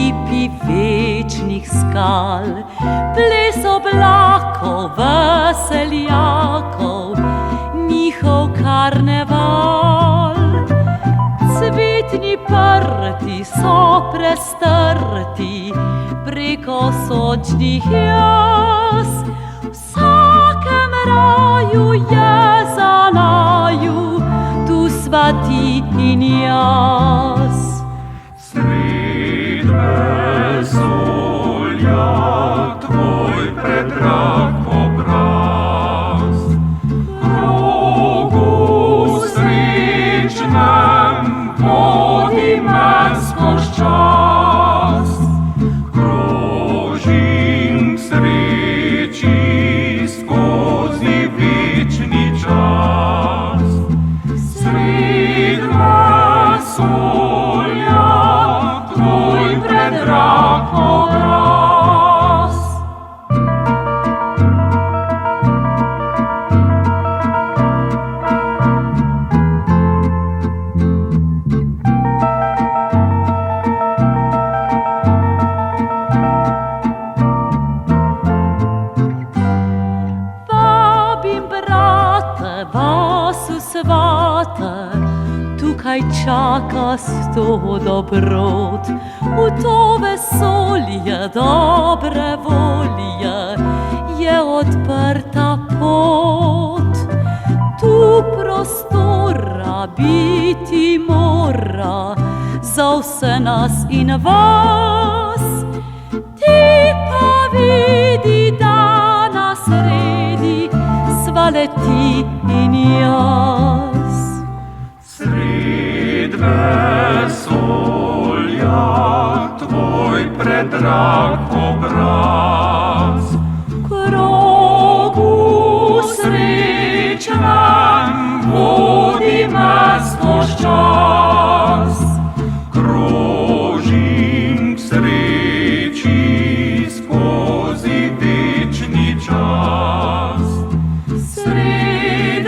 kipi večnih skal, ples oblakov, veseljakov, njihov karneval. Cvetni prti so prestrti preko sočnih jaz, v vsakem raju je za naju, tu sva ti in jaz. Sred vesolja tvoj predrag obraz, krogu srečnem vodi me skoz čas. Krožim k sreči skozi večni čas. Sred vesolja tvoj predrag obraz. Vabim brate, vas v svate, tukaj čaka sto dobrot, v to vesolje dobre volje je odprta pot. Tu prostora biti mora za vse nas in vas, ti pa vidi, da na sredi sva le ti in jaz. Sred vesolja tvoj predrag obraz, Krogu srečnem vodi me skoz čas. Krožim k sreči skozi večni čas. Sred